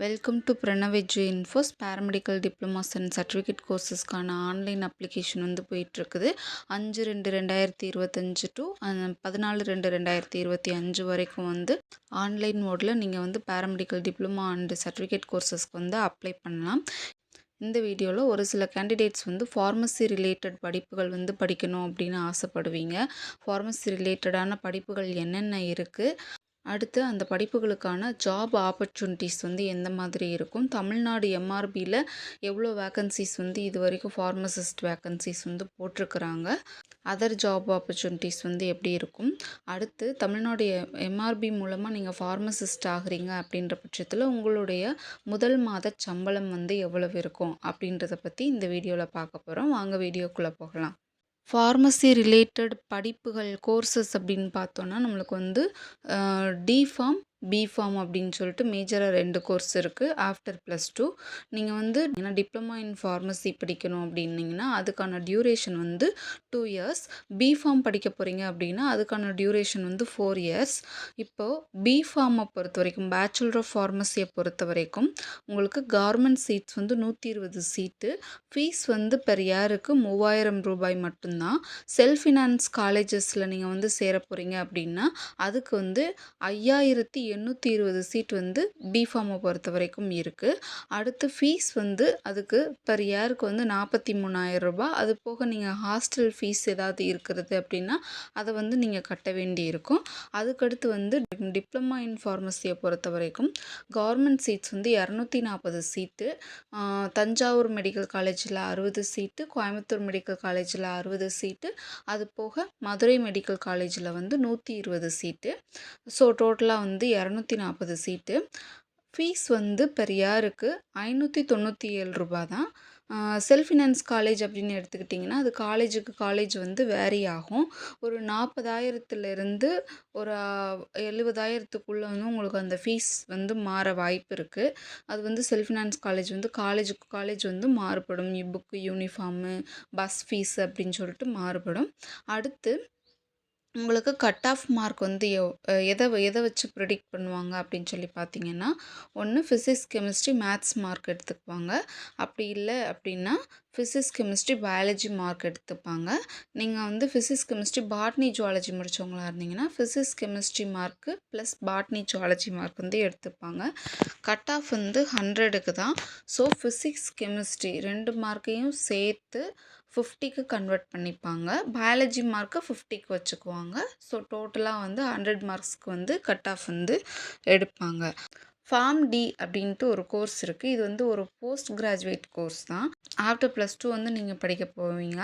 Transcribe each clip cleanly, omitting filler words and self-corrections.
Welcome to Pranav edu infos paramedical diplomas and certificate கோர்சஸ்க்கான online application வந்து போயிட்டுருக்குது. 5/2/2025 to 14/2/2025 வரைக்கும் வந்து ஆன்லைன் மோடில் நீங்கள் வந்து பேராமெடிக்கல் டிப்ளமா அண்ட் சர்டிஃபிகேட் கோர்சஸ்க்கு வந்து அப்ளை பண்ணலாம். இந்த வீடியோவில் ஒரு சில கேண்டிடேட்ஸ் வந்து ஃபார்மசி ரிலேட்டட் படிப்புகள் வந்து படிக்கணும் அப்படின்னு ஆசைப்படுவீங்க. ஃபார்மசி ரிலேட்டடான படிப்புகள் என்னென்ன இருக்குது, அடுத்து அந்த படிப்புகளுக்கான ஜாப் ஆப்பர்ச்சுனிட்டிஸ் வந்து எந்த மாதிரி இருக்கும், தமிழ்நாடு எம்ஆர்பியில் எவ்வளோ வேக்கன்சிஸ் வந்து இது வரைக்கும் ஃபார்மசிஸ்ட் வேக்கன்சிஸ் வந்து போட்டிருக்கிறாங்க, அதர் ஜாப் ஆப்பர்ச்சுனிட்டிஸ் வந்து எப்படி இருக்கும், அடுத்து தமிழ்நாடு எம்ஆர்பி மூலமாக நீங்கள் ஃபார்மசிஸ்ட் ஆகுறீங்க அப்படின்ற பட்சத்தில் உங்களுடைய முதல் மாத சம்பளம் வந்து எவ்வளவு இருக்கும் அப்படின்றத பற்றி இந்த வீடியோவில் பார்க்க போகிறோம். வாங்க வீடியோக்குள்ளே போகலாம். ஃபார்மசி ரிலேட்டட் படிப்புகள் கோர்சஸ் அப்படின்னு பார்த்தோன்னா நம்மளுக்கு வந்து டிஃபார்ம் பிஃபார்ம் அப்படின்னு சொல்லிட்டு மேஜராக 2 கோர்ஸ் இருக்குது. ஆஃப்டர் +2 நீங்கள் வந்து டிப்ளமா இன் ஃபார்மசி படிக்கணும் அப்படின்னிங்கன்னா அதுக்கான டியூரேஷன் வந்து 2 இயர்ஸ். பிஃபார்ம் படிக்க போகிறீங்க அப்படின்னா அதுக்கான டியூரேஷன் வந்து 4 இயர்ஸ். இப்போது பிஃபார்மை பொறுத்த வரைக்கும், பேச்சுலர் ஆஃப் ஃபார்மசியை பொறுத்த வரைக்கும் உங்களுக்கு கவர்மெண்ட் சீட்ஸ் வந்து 120 சீட்டு. ஃபீஸ் வந்து பெர் இயருக்கு 3000 ரூபாய் மட்டும்தான். செல்ஃப் ஃபினான்ஸ் காலேஜஸில் நீங்கள் வந்து சேர போகிறீங்க அப்படின்னா அதுக்கு வந்து 5820 சீட் வந்து பிஃபார்மை பொறுத்த வரைக்கும் இருக்குது. அடுத்து ஃபீஸ் வந்து அதுக்கு பெர் இயருக்கு வந்து 43,000 ரூபாய். அது போக நீங்கள் ஹாஸ்டல் ஃபீஸ் ஏதாவது இருக்கிறது அப்படின்னா அதை வந்து நீங்கள் கட்ட வேண்டி இருக்கும். அதுக்கடுத்து வந்து டிப்ளமா இன் ஃபார்மசியை பொறுத்த வரைக்கும் கவர்மெண்ட் சீட்ஸ் வந்து 240 சீட்டு. தஞ்சாவூர் மெடிக்கல் காலேஜில் 60 சீட்டு, கோயம்புத்தூர் மெடிக்கல் காலேஜில் 60 சீட்டு, அது போக மதுரை மெடிக்கல் காலேஜில் வந்து 120 சீட்டு. ஸோ டோட்டலாக வந்து 240 சீட்டு. ஃபீஸ் வந்து பெர் இயருக்கு 597 ரூபா தான். செல்ஃப் ஃபினான்ஸ் காலேஜ் அப்படின்னு எடுத்துக்கிட்டிங்கன்னா அது காலேஜுக்கு காலேஜ் வந்து வேரி ஆகும். ஒரு 40,000 ஒரு 70,000 வந்து உங்களுக்கு அந்த ஃபீஸ் வந்து மாற வாய்ப்பு இருக்குது. அது வந்து செல்ஃப் ஃபினான்ஸ் காலேஜ் வந்து காலேஜுக்கு காலேஜ் வந்து மாறுபடும். புக்கு, யூனிஃபார்மு, பஸ் ஃபீஸ் அப்படின்னு சொல்லிட்டு மாறுபடும். அடுத்து உங்களுக்கு கட் ஆஃப் மார்க் வந்து எதை வச்சு ப்ரிடிக்ட் பண்ணுவாங்க அப்படின்னு சொல்லி பார்த்தீங்கன்னா, ஒன்று ஃபிசிக்ஸ், கெமிஸ்ட்ரி, மேத்ஸ் மார்க் எடுத்துக்குவாங்க. அப்படி இல்லை அப்படின்னா ஃபிசிக்ஸ், கெமிஸ்ட்ரி, பயாலஜி மார்க் எடுத்துப்பாங்க. நீங்கள் வந்து ஃபிசிக்ஸ், கெமிஸ்ட்ரி, பாட்னி, ஜுவாலஜி முடித்தவங்களா இருந்தீங்கன்னா physics, chemistry mark plus botany, zoology mark வந்து எடுத்துப்பாங்க. கட் ஆஃப் வந்து 100க்கு தான். ஸோ ஃபிசிக்ஸ், கெமிஸ்ட்ரி 2 மார்க்கையும் சேர்த்து 50க்கு கன்வெர்ட் பண்ணிப்பாங்க. பயாலஜி மார்க்கை 50க்கு வச்சுக்குவாங்க. ஸோ டோட்டலாக வந்து 100 மார்க்ஸ்க்கு வந்து கட் ஆஃப் வந்து எடுப்பாங்க. ஃபார்ம் டி அப்படின்ட்டு ஒரு கோர்ஸ் இருக்குது. இது வந்து ஒரு போஸ்ட் கிராஜுவேட் கோர்ஸ் தான். ஆஃப்டர் +2 வந்து நீங்கள் படிக்க போவீங்க.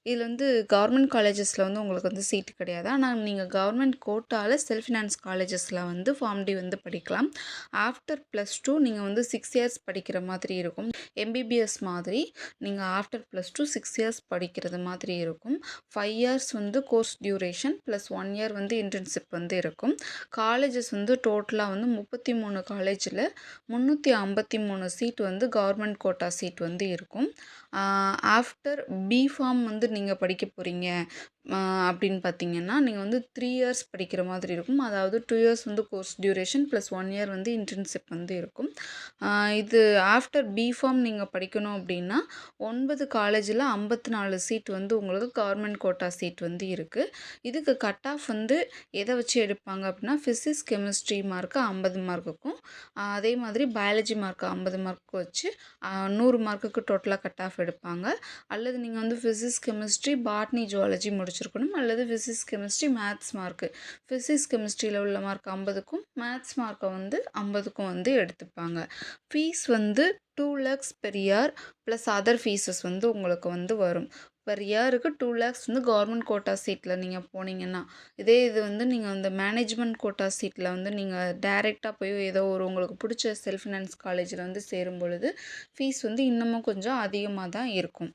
இதில் வந்து கவர்மெண்ட் காலேஜஸில் வந்து உங்களுக்கு வந்து சீட்டு கிடையாது. ஆனால் நீங்கள் கவர்மெண்ட் கோட்டாவில் செல்ஃப் ஃபினான்ஸ் காலேஜஸில் வந்து ஃபார்ம் டி வந்து படிக்கலாம். ஆஃப்டர் +2 நீங்கள் வந்து 6 இயர்ஸ் படிக்கிற மாதிரி இருக்கும். எம்பிபிஎஸ் மாதிரி நீங்கள் ஆஃப்டர் +2 6 இயர்ஸ் படிக்கிறது மாதிரி இருக்கும். 5 இயர்ஸ் வந்து கோர்ஸ் டியூரேஷன் ப்ளஸ் 1 இயர் வந்து இன்டர்ன்ஷிப் வந்து இருக்கும். காலேஜஸ் வந்து டோட்டலாக வந்து 33 காலேஜில் 353 சீட் வந்து கவர்மெண்ட் கோட்டா சீட் வந்து இருக்கும். ஆஃப்டர் பிஃபார்ம் வந்து நீங்கள் படிக்க போகிறீங்க அப்படின்னு பார்த்தீங்கன்னா நீங்கள் வந்து 3 இயர்ஸ் படிக்கிற மாதிரி இருக்கும். அதாவது 2 இயர்ஸ் வந்து கோர்ஸ் டியூரேஷன் ப்ளஸ் 1 இயர் வந்து இன்டர்ன்ஷிப் வந்து இருக்கும். இது ஆஃப்டர் பிஃபார்ம் நீங்கள் படிக்கணும் அப்படின்னா 9 காலேஜில் 54 சீட் வந்து உங்களுக்கு கவர்மெண்ட் கோட்டா சீட் வந்து இருக்குது. இதுக்கு கட் ஆஃப் வந்து எதை வச்சு எடுப்பாங்க அப்படின்னா ஃபிசிக்ஸ், கெமிஸ்ட்ரி மார்க்கு 50 மார்க்குக்கும், அதே மாதிரி பயாலஜி மார்க்கு 50 மார்க்கு வச்சு 100 மார்க்குக்கு டோட்டலாக கட் ஆஃப் எடுப்பாங்க. அல்லது நீங்கள் வந்து ஃபிசிக்ஸ், கெமிஸ்ட்ரி, பாட்னி, ஜுவாலஜி முடிச்சிருக்கணும். அல்லது physics, chemistry, maths mark, physics கெமிஸ்ட்ரியில் உள்ள மார்க் 50க்கும் மேத்ஸ் மார்க்கை வந்து 50க்கும் வந்து எடுத்துப்பாங்க. ஃபீஸ் வந்து 2 lakhs per year plus other fees வந்து உங்களுக்கு வந்து வரும். பெர் இயருக்கு 2 lakhs வந்து கவர்மெண்ட் கோட்டா சீட்டில் நீங்கள் போனீங்கன்னா, இதே இது வந்து நீங்கள் அந்த மேனேஜ்மெண்ட் கோட்டா சீட்டில் வந்து நீங்கள் டைரெக்டாக போய் ஏதோ ஒரு உங்களுக்கு பிடிச்ச செல்ஃப் ஃபினான்ஸ் காலேஜில் வந்து சேரும் பொழுது ஃபீஸ் வந்து இன்னமும் கொஞ்சம் அதிகமாக தான் இருக்கும்.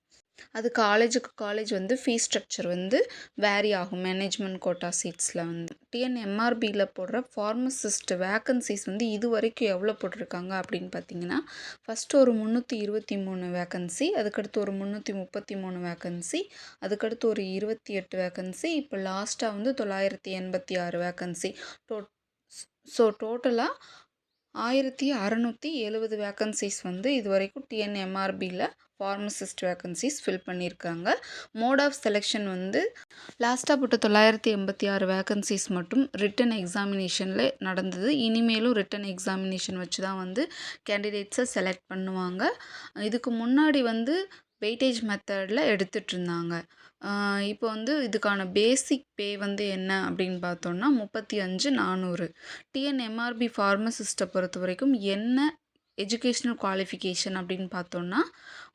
அது காலேஜுக்கு காலேஜ் வந்து ஃபீஸ் ஸ்ட்ரக்சர் வந்து வேரி ஆகும். மேனேஜ்மெண்ட் கோட்டா சீட்ஸில் வந்து டிஎன்எம்ஆர்பியில் போடுற ஃபார்மசிஸ்ட் வேக்கன்சிஸ் வந்து இது வரைக்கும் எவ்வளோ போட்டிருக்காங்க அப்படின்னு பார்த்தீங்கன்னா, ஃபஸ்ட்டு ஒரு 323 வேக்கன்சி, அதுக்கடுத்து ஒரு 333 வேக்கன்சி, அதுக்கடுத்து ஒரு 28 வேக்கன்சி, இப்போ லாஸ்ட்டாக வந்து 986 வேக்கன்சி. ஸோ டோட்டலாக 1670 வேக்கன்சிஸ் வந்து இதுவரைக்கும் டிஎன்எம்ஆர்பியில் ஃபார்மசிஸ்ட் வேக்கன்சிஸ் ஃபில் பண்ணியிருக்காங்க. மோட் ஆஃப் செலெக்ஷன் வந்து லாஸ்ட்டாக போட்ட 986 வேக்கன்சிஸ் மட்டும் ரிட்டன் எக்ஸாமினேஷனில் நடந்தது. இனிமேலும் ரிட்டன் எக்ஸாமினேஷன் வச்சு தான் வந்து கேண்டிடேட்ஸை செலக்ட் பண்ணுவாங்க. இதுக்கு முன்னாடி வந்து வெயிட்டேஜ் மெத்தடில் எடுத்துகிட்டு இருந்தாங்க. இப்போ வந்து இதுக்கான பேசிக் பே வந்து என்ன அப்படின்னு பார்த்தோன்னா 35,400. டிஎன்எம்ஆர்பி ஃபார்மசிஸ்ட்டை பொறுத்த வரைக்கும் என்ன எஜுகேஷ்னல் குவாலிஃபிகேஷன் அப்படின்னு பார்த்தோன்னா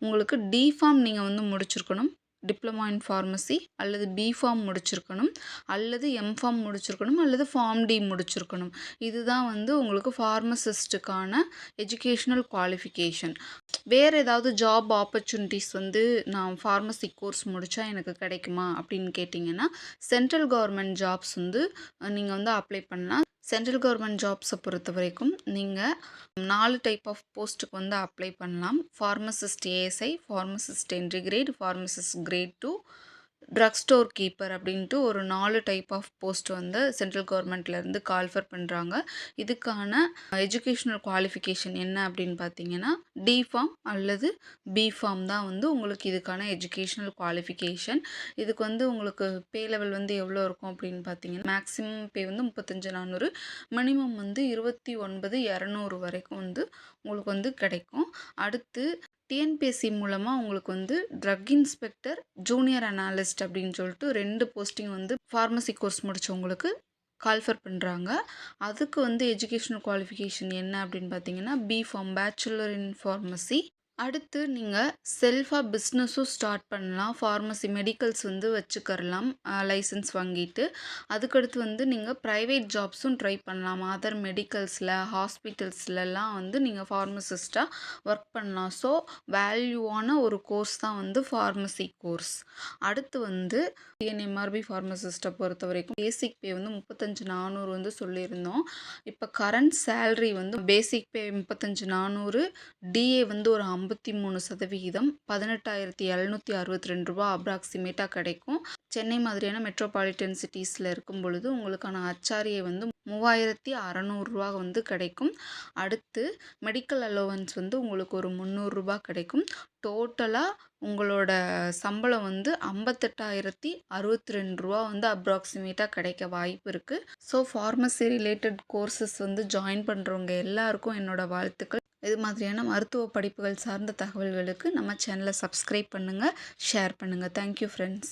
உங்களுக்கு டிஃபார்ம் நீங்கள் வந்து முடிச்சிருக்கணும், டிப்ளமா இன் ஃபார்மசி, அல்லது பிஃபார்ம் முடிச்சிருக்கணும், அல்லது எம்ஃபார்ம் முடிச்சிருக்கணும், அல்லது ஃபார்ம் டி முடிச்சிருக்கணும். இதுதான் வந்து உங்களுக்கு ஃபார்மசிஸ்ட்டுக்கான எஜுகேஷ்னல் குவாலிஃபிகேஷன். வேறு ஏதாவது ஜாப் ஆப்பர்ச்சுனிட்டிஸ் வந்து நான் ஃபார்மசி கோர்ஸ் முடித்தா எனக்கு கிடைக்குமா அப்படின்னு கேட்டிங்கன்னா, சென்ட்ரல் கவர்மெண்ட் ஜாப்ஸ் வந்து நீங்கள் வந்து அப்ளை பண்ணலாம். சென்ட்ரல் கவர்மெண்ட் ஜாப்ஸை பொறுத்த வரைக்கும் நீங்கள் 4 டைப் ஆஃப் போஸ்ட்டுக்கு வந்து அப்ளை பண்ணலாம். Pharmacist ASI, pharmacist entry grade, pharmacist grade 2, drug store keeper அப்படின்ட்டு ஒரு 4 டைப் ஆஃப் போஸ்ட் வந்து சென்ட்ரல் கவர்மெண்ட்லேருந்து கால்ஃபர் பண்ணுறாங்க. இதுக்கான எஜுகேஷ்னல் குவாலிஃபிகேஷன் என்ன அப்படின்னு பார்த்தீங்கன்னா டிஃபார்ம் அல்லது பிஃபார்ம் தான் வந்து உங்களுக்கு இதுக்கான எஜுகேஷ்னல் குவாலிஃபிகேஷன். இதுக்கு வந்து உங்களுக்கு பே லெவல் வந்து எவ்வளோ இருக்கும் அப்படின்னு பார்த்தீங்கன்னா மேக்ஸிமம் பே வந்து 35,400, மினிமம் வந்து 29,200 வரைக்கும் வந்து உங்களுக்கு வந்து கிடைக்கும். அடுத்து டிஎன்பிஎஸ்சி மூலமாக உங்களுக்கு வந்து ட்ரக் இன்ஸ்பெக்டர், ஜூனியர் அனாலிஸ்ட் அப்படின்னு சொல்லிட்டு 2 போஸ்டிங் வந்து ஃபார்மசி கோர்ஸ் முடித்தவங்களுக்கு கால்ஃபர் பண்ணுறாங்க. அதுக்கு வந்து எஜுகேஷ்னல் குவாலிஃபிகேஷன் என்ன அப்படின்னு பார்த்தீங்கன்னா பிஃபார்ம், பேச்சுலர் இன் ஃபார்மசி. அடுத்து நீங்கள் செல்ஃபாக பிஸ்னஸும் ஸ்டார்ட் பண்ணலாம். ஃபார்மசி மெடிக்கல்ஸ் வந்து வச்சுக்கரலாம் லைசன்ஸ் வாங்கிட்டு. அதுக்கடுத்து வந்து நீங்கள் ப்ரைவேட் ஜாப்ஸும் ட்ரை பண்ணலாம். அதர் மெடிக்கல்ஸில், ஹாஸ்பிட்டல்ஸ்லலாம் வந்து நீங்கள் ஃபார்மசிஸ்ட்டாக ஒர்க் பண்ணலாம். ஸோ வேல்யூவான ஒரு கோர்ஸ் தான் வந்து ஃபார்மசி கோர்ஸ். அடுத்து வந்து டிஎன்எம்ஆர்பி ஃபார்மசிஸ்ட்டை பொறுத்த வரைக்கும் பேசிக் பே வந்து 35,400 வந்து சொல்லியிருந்தோம். இப்போ கரண்ட் சேல்ரி வந்து பேசிக் பே 35,400, டிஏ வந்து ஒரு 53%, 18,762 ரூபா அப்ராக்சிமேட்டாக கிடைக்கும். சென்னை மாதிரியான மெட்ரோபாலிட்டன் சிட்டிஸில் இருக்கும் பொழுது உங்களுக்கான ஹச்ஆர்ஏ வந்து 3,600 ரூபா வந்து கிடைக்கும். அடுத்து மெடிக்கல் அலோவன்ஸ் வந்து உங்களுக்கு ஒரு 300 ரூபா கிடைக்கும். டோட்டலாக உங்களோட சம்பளம் வந்து 58,062 ரூபா வந்து அப்ராக்சிமேட்டாக கிடைக்க வாய்ப்பு இருக்குது. ஸோ ஃபார்மசி ரிலேட்டட் கோர்சஸ் வந்து ஜாயின் பண்ணுறவங்க எல்லாருக்கும் என்னோட வாழ்த்துக்கள். இது மாதிரியான மருத்துவ படிப்புகள் சார்ந்த தகவல்களுக்கு நம்ம சேனலை சப்ஸ்கிரைப் பண்ணுங்கள், ஷேர் பண்ணுங்கள். Thank you friends.